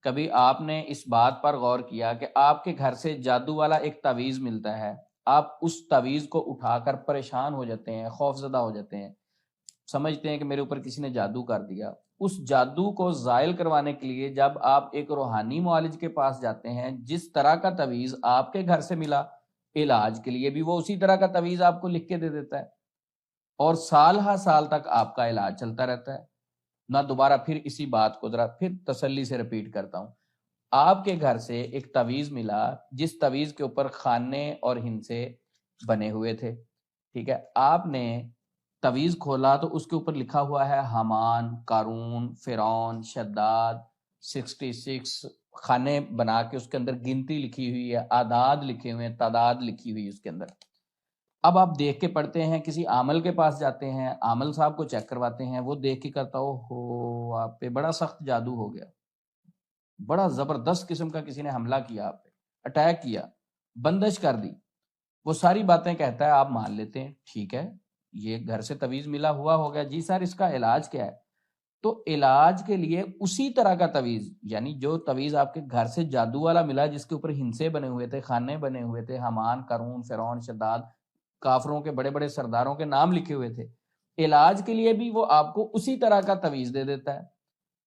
کبھی آپ نے اس بات پر غور کیا کہ آپ کے گھر سے جادو والا ایک تعویذ ملتا ہے، آپ اس تعویذ کو اٹھا کر پریشان ہو جاتے ہیں، خوف زدہ ہو جاتے ہیں، سمجھتے ہیں کہ میرے اوپر کسی نے جادو کر دیا۔ اس جادو کو زائل کروانے کے لیے جب آپ ایک روحانی معالج کے پاس جاتے ہیں، جس طرح کا تعویذ آپ کے گھر سے ملا، علاج کے لیے بھی وہ اسی طرح کا تعویذ آپ کو لکھ کے دے دیتا ہے، اور سال ہا سال تک آپ کا علاج چلتا رہتا ہے۔ نہ دوبارہ پھر اسی بات کو ذرا پھر تسلی سے ریپیٹ کرتا ہوں، آپ کے گھر سے ایک تعویذ ملا جس تعویذ کے اوپر خانے اور ہندسے بنے ہوئے تھے، ٹھیک ہے، آپ نے تعویذ کھولا تو اس کے اوپر لکھا ہوا ہے حامان، قارون، فرعون، شداد، 66 خانے بنا کے اس کے اندر گنتی لکھی ہوئی ہے، اعداد لکھے ہوئے ہیں، تعداد لکھی ہوئی ہے اس کے اندر۔ اب آپ دیکھ کے پڑھتے ہیں، کسی عامل کے پاس جاتے ہیں، عامل صاحب کو چیک کرواتے ہیں، وہ دیکھ کے کرتا ہو آپ پہ بڑا سخت جادو ہو گیا، بڑا زبردست قسم کا کسی نے حملہ کیا آپ پہ، اٹیک کیا، بندش کر دی، وہ ساری باتیں کہتا ہے، آپ مان لیتے ہیں، ٹھیک ہے یہ گھر سے تعویذ ملا ہوا ہو گیا، جی سر اس کا علاج کیا ہے؟ تو علاج کے لیے اسی طرح کا تعویذ، یعنی جو تعویذ آپ کے گھر سے جادو والا ملا جس کے اوپر ہندسے بنے ہوئے تھے، خانے بنے ہوئے تھے، حامان، قارون، فرعون، شداد، کافروں کے بڑے بڑے سرداروں کے نام لکھے ہوئے تھے، علاج کے لیے بھی وہ آپ کو اسی طرح کا تعویذ دے دیتا ہے۔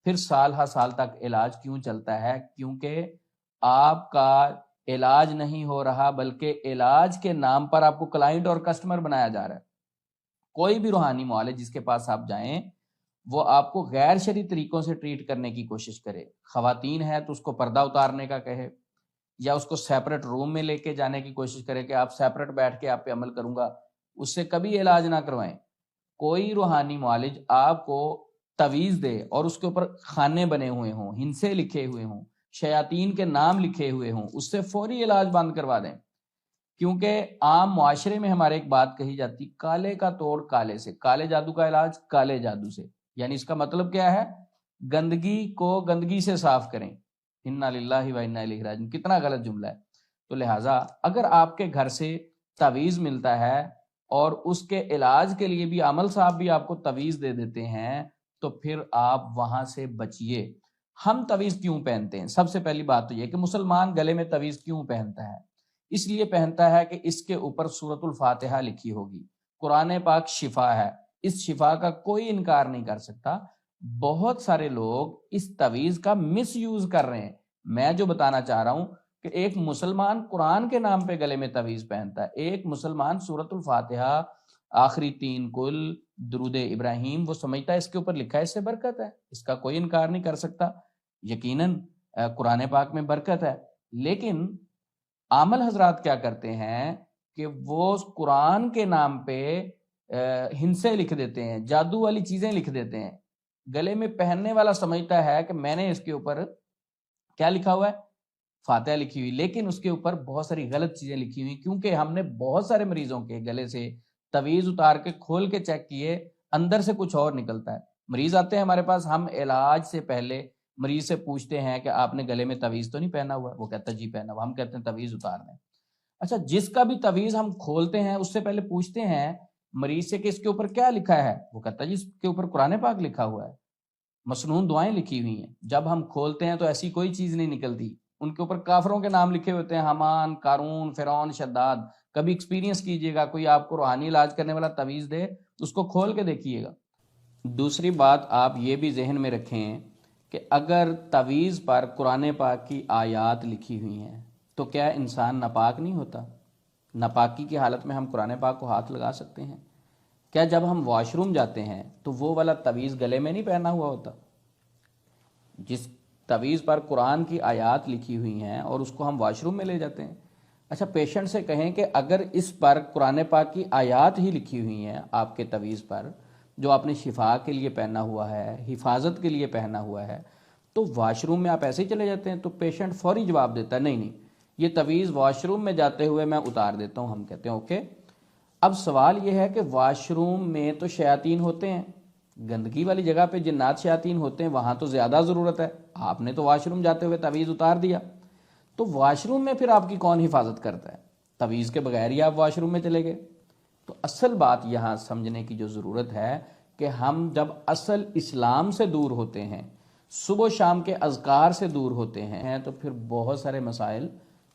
پھر سال ہر سال تک علاج کیوں چلتا ہے؟ کیونکہ آپ کا علاج نہیں ہو رہا، بلکہ علاج کے نام پر آپ کو کلائنٹ اور کسٹمر بنایا جا رہا ہے۔ کوئی بھی روحانی معالج جس کے پاس آپ جائیں، وہ آپ کو غیر شرعی طریقوں سے ٹریٹ کرنے کی کوشش کرے، خواتین ہے تو اس کو پردہ اتارنے کا کہے، یا اس کو سیپریٹ روم میں لے کے جانے کی کوشش کرے کہ آپ سیپریٹ بیٹھ کے آپ پہ عمل کروں گا، اس سے کبھی علاج نہ کروائیں۔ کوئی روحانی معالج آپ کو تعویذ دے اور اس کے اوپر خانے بنے ہوئے ہوں، ہندسے لکھے ہوئے ہوں، شیاطین کے نام لکھے ہوئے ہوں، اس سے فوری علاج بند کروا دیں۔ کیونکہ عام معاشرے میں ہمارے ایک بات کہی جاتی، کالے کا توڑ کالے سے، کالے جادو کا علاج کالے جادو سے، یعنی اس کا مطلب کیا ہے؟ گندگی کو گندگی سے صاف کریں۔ انا للہ و انا الیہ راجعون، کتنا غلط جملہ ہے۔ تو لہٰذا اگر آپ کے گھر سے تعویذ ملتا ہے اور اس کے علاج کے لیے بھی عامل صاحب بھی آپ کو تعویذ دے دیتے ہیں، تو پھر آپ وہاں سے بچیے۔ ہم تعویذ کیوں پہنتے ہیں؟ سب سے پہلی بات تو یہ کہ مسلمان گلے میں تعویذ کیوں پہنتا ہے؟ اس لیے پہنتا ہے کہ اس کے اوپر سورۃ الفاتحہ لکھی ہوگی، قرآن پاک شفا ہے، اس شفا کا کوئی انکار نہیں کر سکتا۔ بہت سارے لوگ اس تعویذ کا مس یوز کر رہے ہیں۔ میں جو بتانا چاہ رہا ہوں کہ ایک مسلمان قرآن کے نام پہ گلے میں تعویذ پہنتا ہے، ایک مسلمان سورۃ الفاتحہ، آخری 3 کل، درود ابراہیم، وہ سمجھتا ہے اس کے اوپر لکھا ہے اس سے برکت ہے، اس کا کوئی انکار نہیں کر سکتا۔ یقیناً قرآن پاک میں برکت ہے، لیکن عامل حضرات کیا کرتے ہیں کہ وہ قرآن کے نام پہ ہندسے لکھ دیتے ہیں، جادو والی چیزیں لکھ دیتے ہیں۔ گلے میں پہننے والا سمجھتا ہے کہ میں نے اس کے اوپر کیا لکھا ہوا ہے؟ فاتحہ لکھی ہوئی، لیکن اس کے اوپر بہت ساری غلط چیزیں لکھی ہوئی، کیونکہ ہم نے بہت سارے مریضوں کے گلے سے تعویذ اتار کے کھول کے چیک کیے، اندر سے کچھ اور نکلتا ہے۔ مریض آتے ہیں ہمارے پاس، ہم علاج سے پہلے مریض سے پوچھتے ہیں کہ آپ نے گلے میں تعویذ تو نہیں پہنا ہوا؟ وہ کہتا ہے جی پہنا ہوا۔ ہم کہتے ہیں تعویذ اتار دیں۔ اچھا، جس کا بھی تعویذ ہم کھولتے ہیں اس سے پہلے پوچھتے ہیں مریض سے کہ اس کے اوپر کیا لکھا ہے؟ وہ کہتا ہے جی اس کے اوپر قرآن پاک لکھا ہوا ہے، مسنون دعائیں لکھی ہوئی ہیں۔ جب ہم کھولتے ہیں تو ایسی کوئی چیز نہیں نکلتی، ان کے اوپر کافروں کے نام لکھے ہوتے ہیں، حامان، قارون، فرعون، شداد۔ کبھی ایکسپیرینس کیجئے گا، کوئی آپ کو روحانی علاج کرنے والا تعویذ دے، اس کو کھول کے دیکھیے گا۔ دوسری بات آپ یہ بھی ذہن میں رکھیں کہ اگر تعویذ پر قرآن پاک کی آیات لکھی ہوئی ہیں تو کیا انسان ناپاک نہیں ہوتا؟ ناپاکی کی حالت میں ہم قرآن پاک کو ہاتھ لگا سکتے ہیں؟ کیا جب ہم واش روم جاتے ہیں تو وہ والا تعویذ گلے میں نہیں پہنا ہوا ہوتا؟ جس تعویذ پر قرآن کی آیات لکھی ہوئی ہیں اور اس کو ہم واش روم میں لے جاتے ہیں۔ اچھا، پیشنٹ سے کہیں کہ اگر اس پر قرآن پاک کی آیات ہی لکھی ہوئی ہیں آپ کے تعویذ پر، جو آپ نے شفا کے لیے پہنا ہوا ہے، حفاظت کے لیے پہنا ہوا ہے، تو واش روم میں آپ ایسے ہی چلے جاتے ہیں؟ تو پیشنٹ فوری جواب دیتا ہے نہیں نہیں، یہ تعویذ واش روم میں جاتے ہوئے میں اتار دیتا ہوں۔ ہم کہتے ہیں اوکے۔ اب سوال یہ ہے کہ واش روم میں تو شیاطین ہوتے ہیں، گندگی والی جگہ پہ جنات شیاطین ہوتے ہیں، وہاں تو زیادہ ضرورت ہے۔ آپ نے تو واش روم جاتے ہوئے تعویذ اتار دیا، تو واش روم میں پھر آپ کی کون حفاظت کرتا ہے؟ تعویذ کے بغیر ہی آپ واش روم میں چلے گئے۔ تو اصل بات یہاں سمجھنے کی جو ضرورت ہے کہ ہم جب اصل اسلام سے دور ہوتے ہیں، صبح و شام کے اذکار سے دور ہوتے ہیں تو پھر بہت سارے مسائل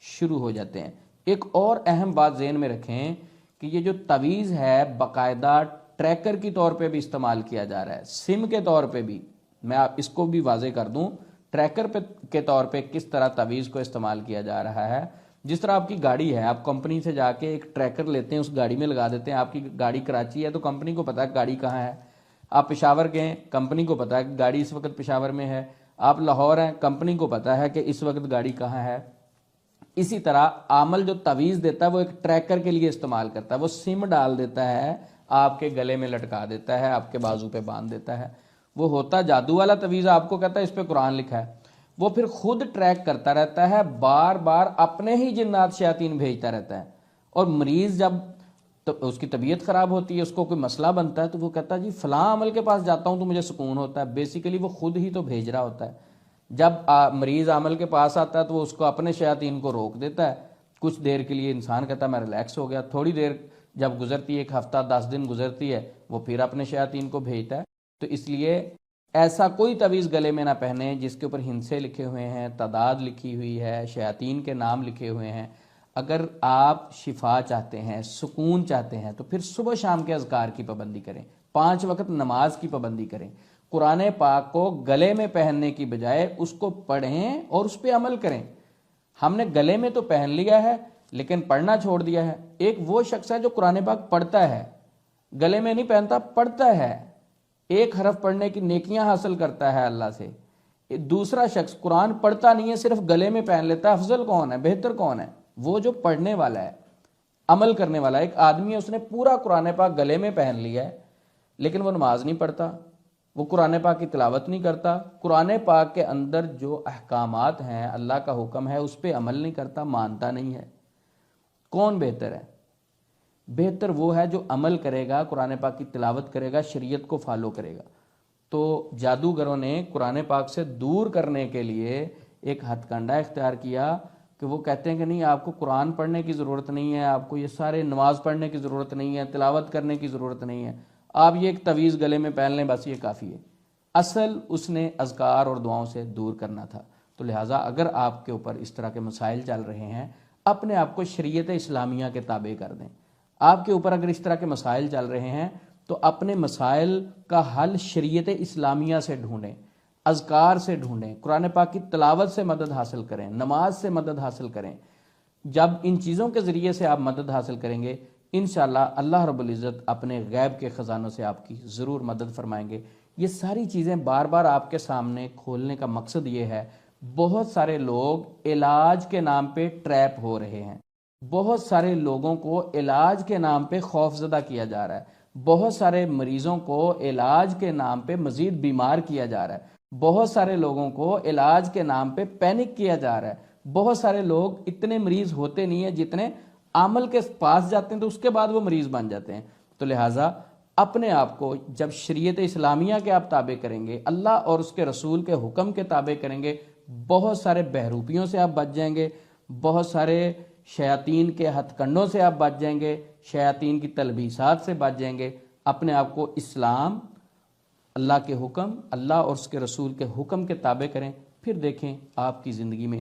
شروع ہو جاتے ہیں۔ ایک اور اہم بات ذہن میں رکھیں کہ یہ جو تعویذ ہے باقاعدہ ٹریکر کی طور پہ بھی استعمال کیا جا رہا ہے، سم کے طور پہ بھی، میں آپ اس کو بھی واضح کر دوں، ٹریکر کے طور پہ کس طرح تعویذ کو استعمال کیا جا رہا ہے۔ جس طرح آپ کی گاڑی ہے، آپ کمپنی سے جا کے ایک ٹریکر لیتے ہیں، اس گاڑی میں لگا دیتے ہیں، آپ کی گاڑی کراچی ہے تو کمپنی کو پتا ہے گاڑی کہاں ہے، آپ پشاور گئے کمپنی کو پتا ہے کہ گاڑی اس وقت پشاور میں ہے، آپ لاہور ہیں کمپنی کو پتا ہے کہ اس وقت گاڑی کہاں ہے۔ اسی طرح عامل جو تعویذ دیتا ہے وہ ایک ٹریکر کے لیے استعمال کرتا ہے، وہ سم ڈال دیتا ہے، آپ کے گلے میں لٹکا دیتا ہے، آپ کے بازو پہ باندھ دیتا ہے، وہ ہوتا جادو والا تعویذ، آپ کو کہتا ہے اس پہ قرآن لکھا ہے، وہ پھر خود ٹریک کرتا رہتا ہے، بار بار اپنے ہی جنات شیاطین بھیجتا رہتا ہے، اور مریض جب اس کی طبیعت خراب ہوتی ہے، اس کو کوئی مسئلہ بنتا ہے تو وہ کہتا ہے جی فلاں عمل کے پاس جاتا ہوں تو مجھے سکون ہوتا ہے، بیسیکلی وہ خود ہی تو بھیج رہا ہوتا ہے۔ جب مریض عمل کے پاس آتا ہے تو وہ اس کو اپنے شیاطین کو روک دیتا ہے، کچھ دیر کے لیے انسان کہتا ہے میں ریلیکس ہو گیا، تھوڑی دیر جب گزرتی ہے، ایک ہفتہ 10 دن گزرتی ہے، وہ پھر اپنے شیاطین کو بھیجتا ہے۔ تو اس لیے ایسا کوئی تعویذ گلے میں نہ پہنے جس کے اوپر ہندسے لکھے ہوئے ہیں، تعداد لکھی ہوئی ہے، شیاطین کے نام لکھے ہوئے ہیں۔ اگر آپ شفا چاہتے ہیں، سکون چاہتے ہیں، تو پھر صبح شام کے اذکار کی پابندی کریں، 5 وقت نماز کی پابندی کریں، قرآن پاک کو گلے میں پہننے کی بجائے اس کو پڑھیں اور اس پہ عمل کریں۔ ہم نے گلے میں تو پہن لیا ہے لیکن پڑھنا چھوڑ دیا ہے۔ ایک وہ شخص ہے جو قرآن پاک پڑھتا ہے، گلے میں نہیں پہنتا، پڑھتا ہے، ایک حرف پڑھنے کی نیکیاں حاصل کرتا ہے اللہ سے۔ دوسرا شخص قرآن پڑھتا نہیں ہے، صرف گلے میں پہن لیتا ہے۔ افضل کون ہے، بہتر کون ہے؟ وہ جو پڑھنے والا ہے، عمل کرنے والا ہے۔ ایک آدمی ہے، اس نے پورا قرآن پاک گلے میں پہن لیا ہے لیکن وہ نماز نہیں پڑھتا، وہ قرآن پاک کی تلاوت نہیں کرتا، قرآن پاک کے اندر جو احکامات ہیں، اللہ کا حکم ہے، اس پہ عمل نہیں کرتا، مانتا نہیں ہے۔ کون بہتر ہے؟ بہتر وہ ہے جو عمل کرے گا، قرآن پاک کی تلاوت کرے گا، شریعت کو فالو کرے گا۔ تو جادوگروں نے قرآن پاک سے دور کرنے کے لیے ایک ہتھ کنڈا اختیار کیا کہ وہ کہتے ہیں کہ نہیں، آپ کو قرآن پڑھنے کی ضرورت نہیں ہے، آپ کو یہ سارے نماز پڑھنے کی ضرورت نہیں ہے، تلاوت کرنے کی ضرورت نہیں ہے، آپ یہ ایک تعویذ گلے میں پہن لیں، بس یہ کافی ہے۔ اصل اس نے اذکار اور دعاؤں سے دور کرنا تھا۔ تو لہٰذا اگر آپ کے اوپر اس طرح کے مسائل چل رہے ہیں، اپنے آپ کو شریعت اسلامیہ کے تابع کر دیں۔ آپ کے اوپر اگر اس طرح کے مسائل چل رہے ہیں تو اپنے مسائل کا حل شریعت اسلامیہ سے ڈھونڈیں، اذکار سے ڈھونڈیں، قرآن پاک کی تلاوت سے مدد حاصل کریں، نماز سے مدد حاصل کریں۔ جب ان چیزوں کے ذریعے سے آپ مدد حاصل کریں گے، انشاءاللہ اللہ رب العزت اپنے غیب کے خزانوں سے آپ کی ضرور مدد فرمائیں گے۔ یہ ساری چیزیں بار بار آپ کے سامنے کھولنے کا مقصد یہ ہے، بہت سارے لوگ علاج کے نام پہ ٹریپ ہو رہے ہیں، بہت سارے لوگوں کو علاج کے نام پہ خوف زدہ کیا جا رہا ہے، بہت سارے مریضوں کو علاج کے نام پہ مزید بیمار کیا جا رہا ہے، بہت سارے لوگوں کو علاج کے نام پہ پینک کیا جا رہا ہے، بہت سارے لوگ اتنے مریض ہوتے نہیں ہیں جتنے عامل کے پاس جاتے ہیں تو اس کے بعد وہ مریض بن جاتے ہیں۔ تو لہٰذا اپنے آپ کو جب شریعت اسلامیہ کے آپ تابع کریں گے، اللہ اور اس کے رسول کے حکم کے تابع کریں گے، بہت سارے بہروپیوں سے آپ بچ جائیں گے، بہت سارے شیاطین کے ہتھ کنڈوں سے آپ بچ جائیں گے، شیاطین کی تلبیسات سے بچ جائیں گے۔ اپنے آپ کو اسلام، اللہ کے حکم، اللہ اور اس کے رسول کے حکم کے تابع کریں، پھر دیکھیں آپ کی زندگی میں